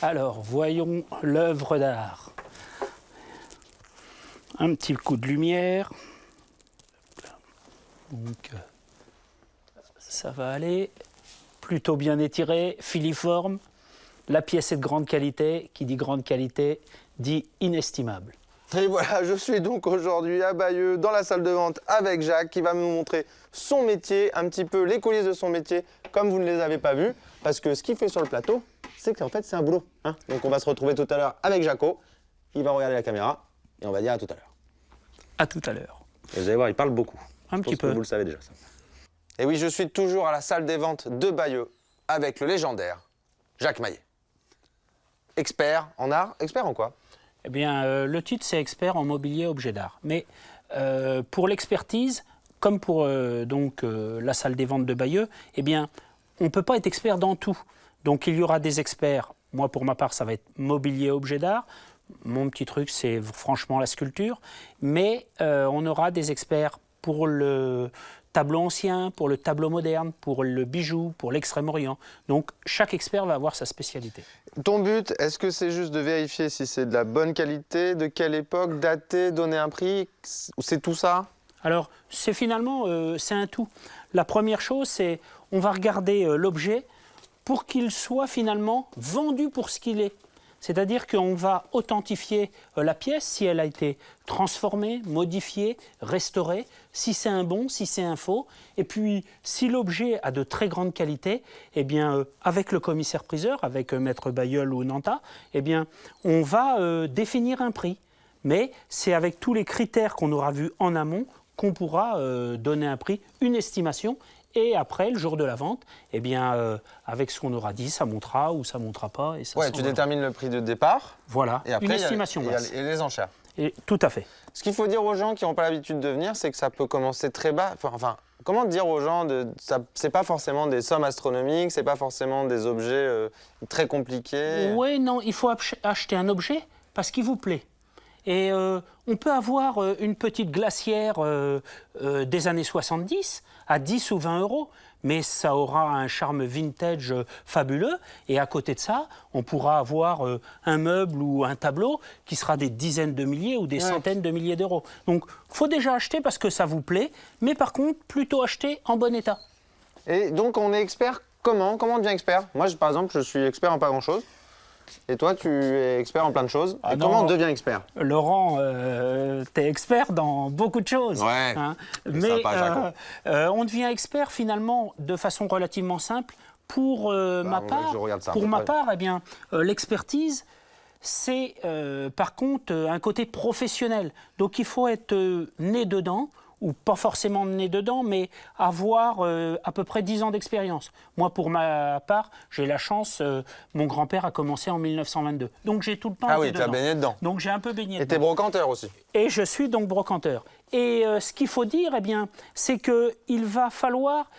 Alors, voyons l'œuvre d'art. Un petit coup de lumière. Donc, ça va aller. Plutôt bien étiré, filiforme. La pièce est de grande qualité. Qui dit grande qualité, dit inestimable. Et voilà, je suis donc aujourd'hui à Bayeux, dans la salle de vente avec Jacques, qui va me montrer son métier, un petit peu les coulisses de son métier, comme vous ne les avez pas vus. Parce que ce qu'il fait sur le plateau, c'est qu'en fait, c'est un boulot. Hein. Donc on va se retrouver tout à l'heure avec Jaco. Il va regarder la caméra et on va dire à tout à l'heure. À tout à l'heure. Vous allez voir, il parle beaucoup. Un petit peu. Vous le savez déjà, ça. Et oui, je suis toujours à la salle des ventes de Bayeux avec le légendaire Jacques Maillet. Expert en art, expert en quoi? Eh bien, le titre, c'est expert en mobilier objet d'art. Mais pour l'expertise, comme pour la salle des ventes de Bayeux, eh bien, on ne peut pas être expert dans tout. Donc, il y aura des experts. Moi, pour ma part, ça va être mobilier objet d'art. Mon petit truc, c'est franchement la sculpture. Mais on aura des experts pour le tableau ancien, pour le tableau moderne, pour le bijou, pour l'extrême-orient. Donc, chaque expert va avoir sa spécialité. Ton but, est-ce que c'est juste de vérifier si c'est de la bonne qualité, de quelle époque, dater, donner un prix? C'est tout ça? Alors, c'est finalement, c'est un tout. La première chose, c'est on va regarder l'objet pour qu'il soit finalement vendu pour ce qu'il est. C'est-à-dire qu'on va authentifier la pièce si elle a été transformée, modifiée, restaurée, si c'est un bon, si c'est un faux. Et puis, si l'objet a de très grande qualité, eh bien, avec le commissaire-priseur, avec Maître Bailleul ou Nanta, eh bien, on va définir un prix. Mais c'est avec tous les critères qu'on aura vus en amont qu'on pourra donner un prix, une estimation. Et après, le jour de la vente, eh bien, avec ce qu'on aura dit, ça montera ou ça ne montera pas. Et ça ouais, tu détermines le prix de départ. Voilà, et après, une estimation. Et les enchères. Et, tout à fait. Ce qu'il faut dire aux gens qui n'ont pas l'habitude de venir, c'est que ça peut commencer très bas. Enfin, comment dire aux gens, c'est pas forcément des sommes astronomiques, c'est pas forcément des objets très compliqués. Oui, non, il faut acheter un objet parce qu'il vous plaît. Et on peut avoir une petite glacière des années 70 à 10 ou 20 euros, mais ça aura un charme vintage fabuleux. Et à côté de ça, on pourra avoir un meuble ou un tableau qui sera des dizaines de milliers ou des centaines de milliers d'euros. Donc, il faut déjà acheter parce que ça vous plaît, mais par contre, plutôt acheter en bon état. Et donc, on est expert comment? Comment on devient expert? Moi, par exemple, je suis expert en pas grand-chose. Et toi, tu es expert en plein de choses. Et comment on devient expert? Laurent, tu es expert dans beaucoup de choses. Ouais, hein. Mais on devient expert finalement de façon relativement simple. Pour ma part, eh bien, l'expertise, c'est par contre un côté professionnel. Donc il faut être né dedans, ou pas forcément né dedans, mais avoir à peu près 10 ans d'expérience. Moi, pour ma part, j'ai la chance, mon grand-père a commencé en 1922. Donc j'ai tout le temps été dedans. Ah oui, tu as baigné dedans. Donc j'ai un peu baigné dedans. Et tu es brocanteur aussi. Et je suis donc brocanteur. Et ce qu'il faut dire, eh bien, c'est qu'il va falloir,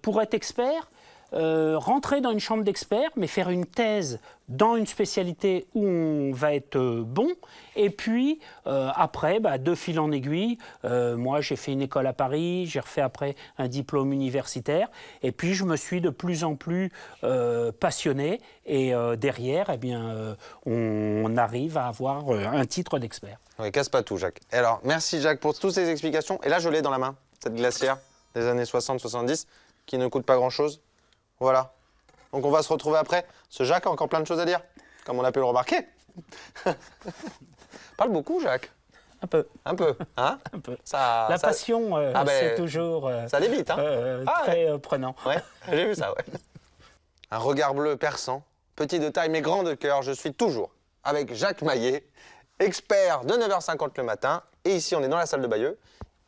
pour être expert, rentrer dans une chambre d'experts, mais faire une thèse dans une spécialité où on va être bon. Et puis, après, de fil en aiguille, moi, j'ai fait une école à Paris, j'ai refait après un diplôme universitaire. Et puis, je me suis de plus en plus passionné. Et derrière, eh bien, on arrive à avoir un titre d'expert. Oui, casse pas tout, Jacques. Et alors, merci, Jacques, pour toutes ces explications. Et là, je l'ai dans la main, cette glacière des années 60-70, qui ne coûte pas grand-chose. Voilà. Donc on va se retrouver après. Ce Jacques a encore plein de choses à dire, comme on a pu le remarquer. Parle beaucoup, Jacques. Un peu. Un peu, hein? Un peu. La passion, c'est toujours ça allait vite, hein? très prenant. Ouais, j'ai vu ça, ouais. Un regard bleu perçant, petit de taille mais grand de cœur, je suis toujours avec Jacques Maillet, expert de 9h50 le matin. Et ici, on est dans la salle de Bayeux.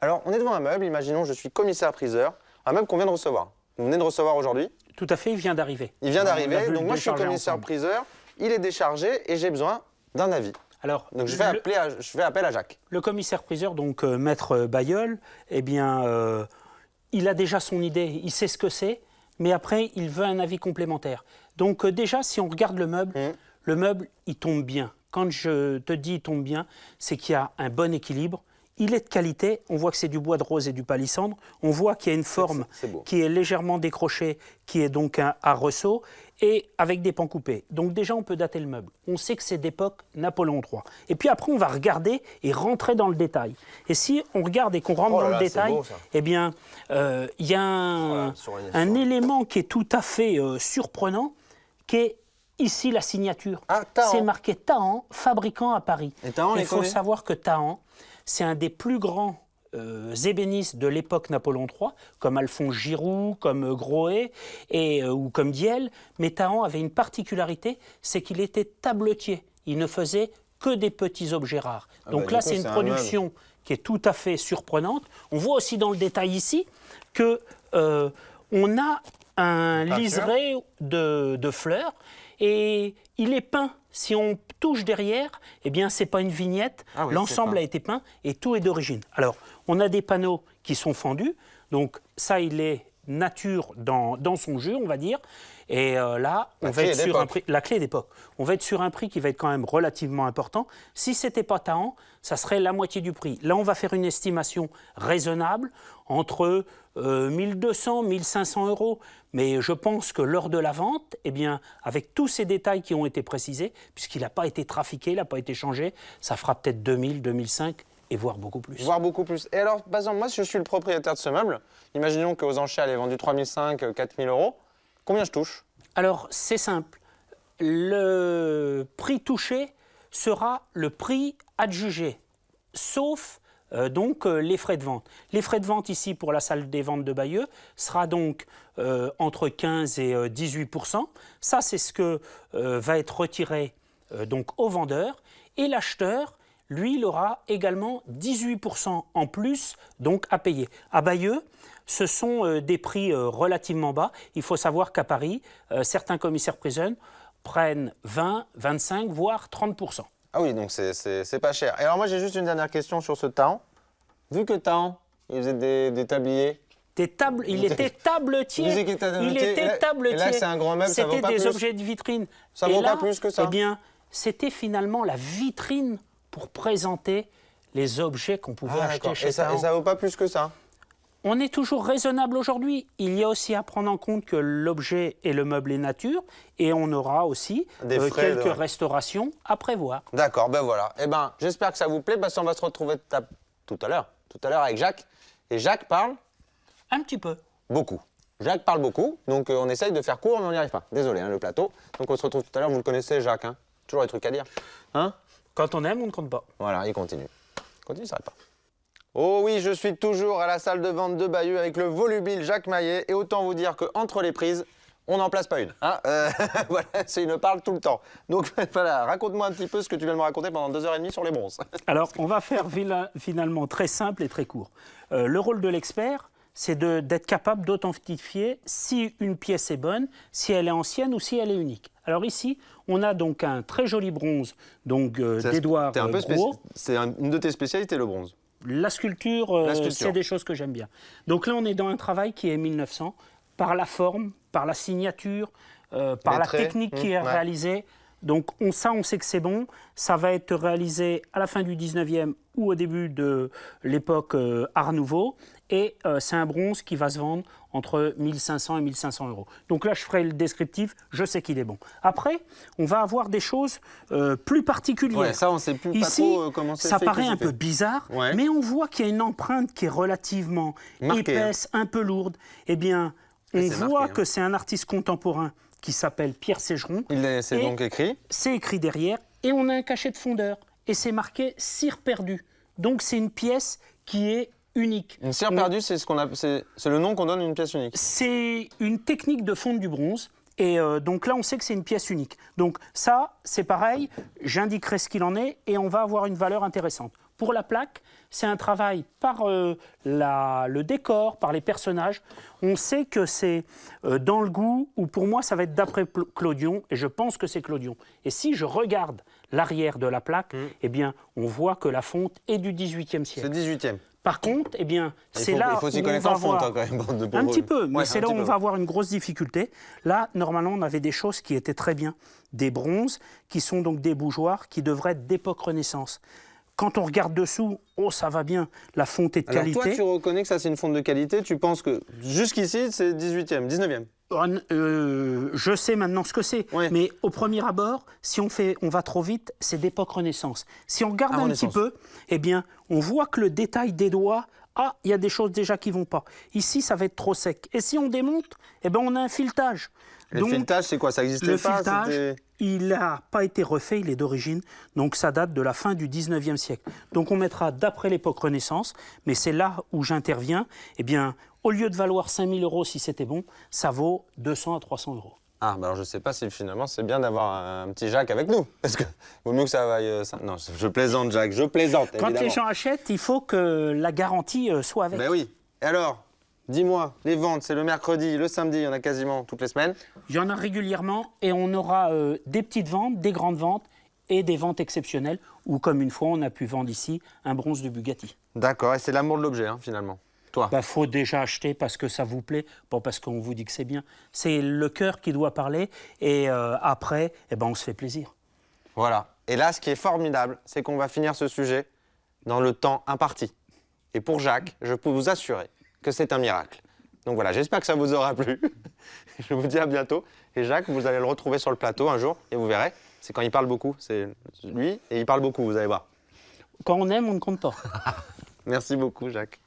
Alors, on est devant un meuble, imaginons, je suis commissaire-priseur, un meuble qu'on vient de recevoir. Vous venez de recevoir aujourd'hui? Tout à fait, il vient d'arriver. Il vient d'arriver, donc moi je suis commissaire-priseur, il est déchargé et j'ai besoin d'un avis. Alors, donc je fais appel à Jacques. Le commissaire-priseur, donc Maître Bailleul, eh bien, il a déjà son idée, il sait ce que c'est, mais après, il veut un avis complémentaire. Donc déjà, si on regarde le meuble, il tombe bien. Quand je te dis il tombe bien, c'est qu'il y a un bon équilibre, il est de qualité, on voit que c'est du bois de rose et du palissandre, on voit qu'il y a une forme qui est légèrement décrochée, qui est donc à ressaut, et avec des pans coupés. Donc déjà, on peut dater le meuble. On sait que c'est d'époque Napoléon III. Et puis après, on va regarder et rentrer dans le détail. Et si on regarde et qu'on rentre dans le détail, eh bien, il y a un élément qui est tout à fait surprenant, qui est ici la signature. C'est marqué Tahan, fabricant à Paris. Il faut savoir que Tahan, c'est un des plus grands ébénistes de l'époque Napoléon III, comme Alphonse Giroux, comme Groé ou comme Diel. Mais Tahan avait une particularité, c'est qu'il était tabletier. Il ne faisait que des petits objets rares. Donc là, c'est une production qui est tout à fait surprenante. On voit aussi dans le détail ici que on a un liseré de fleurs et il est peint. Si on touche derrière, eh bien, ce n'est pas une vignette. L'ensemble a été peint et tout est d'origine. Alors, on a des panneaux qui sont fendus. Donc, ça, il est nature dans son jus, on va dire. Et là, on va être sur un prix, la clé d'époque. On va être sur un prix qui va être quand même relativement important. Si ce n'était pas Tahan, ça serait la moitié du prix. Là, on va faire une estimation raisonnable entre 1200 et 1500 €. Mais je pense que lors de la vente, eh bien, avec tous ces détails qui ont été précisés, puisqu'il n'a pas été trafiqué, il n'a pas été changé, ça fera peut-être 2000, 2005 et voire beaucoup plus. Voire beaucoup plus. Et alors, par exemple, moi, si je suis le propriétaire de ce meuble, imaginons qu'aux enchères, elle est vendue 3500, 4000 €. Combien je touche? Alors, c'est simple. Le prix touché sera le prix adjugé, sauf les frais de vente. Les frais de vente ici pour la salle des ventes de Bayeux sera donc entre 15 et 18%. Ça, c'est ce que va être retiré donc au vendeur. Et l'acheteur, lui, il aura également 18% en plus donc à payer. À Bayeux, ce sont des prix relativement bas. Il faut savoir qu'à Paris, certains commissaires-priseurs prennent 20, 25, voire 30%. Ah oui, donc c'est pas cher. Et alors moi, j'ai juste une dernière question sur ce Tahan. Vu que Tahan, il faisait des tabliers... Il était tabletier. Il était tabletier. Et là, c'est un grand meuble, ça vaut pas plus. C'était des objets de vitrine. Ça vaut pas plus que ça. Eh bien, c'était finalement la vitrine pour présenter les objets qu'on pouvait acheter chez Tahan. Et ça vaut pas plus que ça? On est toujours raisonnable aujourd'hui. Il y a aussi à prendre en compte que l'objet et le meuble est nature et on aura aussi quelques restaurations à prévoir. D'accord, ben voilà. Eh ben, j'espère que ça vous plaît parce qu'on va se retrouver tout à l'heure avec Jacques. Et Jacques parle? Un petit peu. Beaucoup. Jacques parle beaucoup, donc on essaye de faire court, mais on n'y arrive pas. Désolé, le plateau. Donc on se retrouve tout à l'heure, vous le connaissez, Jacques, hein? Toujours des trucs à dire. Hein? Quand on aime, on ne compte pas. Voilà, il continue. Continue, ça n'arrête pas. Oh oui, je suis toujours à la salle de vente de Bayeux avec le volubile Jacques Maillet. Et autant vous dire qu'entre les prises, on n'en place pas une. Hein voilà, c'est une parle tout le temps. Donc voilà, raconte-moi un petit peu ce que tu viens de me raconter pendant 2h30 sur les bronzes. Alors, on va faire finalement très simple et très court. Le rôle de l'expert, c'est d'être capable d'authentifier si une pièce est bonne, si elle est ancienne ou si elle est unique. Alors ici, on a donc un très joli bronze d'Édouard Gros. C'est une de tes spécialités, le bronze. La sculpture. C'est des choses que j'aime bien. Donc là, on est dans un travail qui est 1900, par la forme, par la signature, par la technique qui est réalisée. Donc on sait que c'est bon. Ça va être réalisé à la fin du 19e ou au début de l'époque Art Nouveau. Et c'est un bronze qui va se vendre entre 1500 et 1500 €. Donc là, je ferai le descriptif, je sais qu'il est bon. Après, on va avoir des choses plus particulières. Ouais, ça, on ne sait plus ici, pas trop comment c'est fait. Ça paraît un peu bizarre, mais on voit qu'il y a une empreinte qui est relativement épaisse, un peu lourde. Eh bien, on voit que c'est un artiste contemporain qui s'appelle Pierre Ségeron. C'est donc écrit. C'est écrit derrière. Et on a un cachet de fondeur. Et c'est marqué « Cire perdue ». Donc c'est une pièce qui est unique. Une cire perdue, c'est le nom qu'on donne à une pièce unique. C'est une technique de fonte du bronze. Et donc là, on sait que c'est une pièce unique. Donc ça, c'est pareil, j'indiquerai ce qu'il en est et on va avoir une valeur intéressante. Pour la plaque, c'est un travail par le décor, par les personnages. On sait que c'est dans le goût, ou pour moi, ça va être d'après Clodion, et je pense que c'est Clodion. Et si je regarde l'arrière de la plaque, eh bien, on voit que la fonte est du XVIIIe siècle. C'est 18e. Par contre, eh bien, c'est là il faut s'y connaître en fonte, quand même. Un petit peu, mais c'est là où on va avoir une grosse difficulté. Là, normalement, on avait des choses qui étaient très bien. Des bronzes, qui sont donc des bougeoirs, qui devraient être d'époque Renaissance. Quand on regarde dessous, oh, ça va bien, la fonte est de Alors qualité. toi, tu reconnais que ça, c'est une fonte de qualité. Tu penses que jusqu'ici, c'est 18e, 19e. Je sais maintenant ce que c'est, Ouais. mais au premier abord, si on va trop vite, c'est d'époque Renaissance. Si on regarde Ah, un Renaissance. petit peu, eh bien, on voit que le détail des doigts, ah, il y a des choses déjà qui vont pas. Ici, ça va être trop sec. Et si on démonte, eh ben, on a un filetage. Le Donc, filetage, c'est quoi? Ça n'existait le pas? filetage, c'était- il n'a pas été refait, il est d'origine, donc ça date de la fin du 19e siècle. Donc on mettra d'après l'époque Renaissance, mais c'est là où j'interviens. Eh bien, au lieu de valoir 5 000 € si c'était bon, ça vaut 200 à 300 €. Ah, bah alors je sais pas si finalement c'est bien d'avoir un petit Jacques avec nous. Parce que vaut mieux que ça vaille. Non, je plaisante, Jacques, je plaisante. Quand évidemment. les gens achètent, il faut que la garantie soit avec. Ben oui. Et alors, dis-moi, les ventes, c'est le mercredi, le samedi, il y en a quasiment toutes les semaines. Il y en a régulièrement et on aura des petites ventes, des grandes ventes et des ventes exceptionnelles où, comme une fois, on a pu vendre ici un bronze de Bugatti. D'accord, et c'est l'amour de l'objet, hein, finalement. Toi. Il faut déjà acheter parce que ça vous plaît, pas parce qu'on vous dit que c'est bien. C'est le cœur qui doit parler et après, eh ben, on se fait plaisir. Voilà. Et là, ce qui est formidable, c'est qu'on va finir ce sujet dans le temps imparti. Et pour Jacques, je peux vous assurer que c'est un miracle. Donc voilà, j'espère que ça vous aura plu. Je vous dis à bientôt. Et Jacques, vous allez le retrouver sur le plateau un jour et vous verrez, c'est quand il parle beaucoup. C'est lui et il parle beaucoup, vous allez voir. Quand on aime, on ne compte pas. Merci beaucoup, Jacques.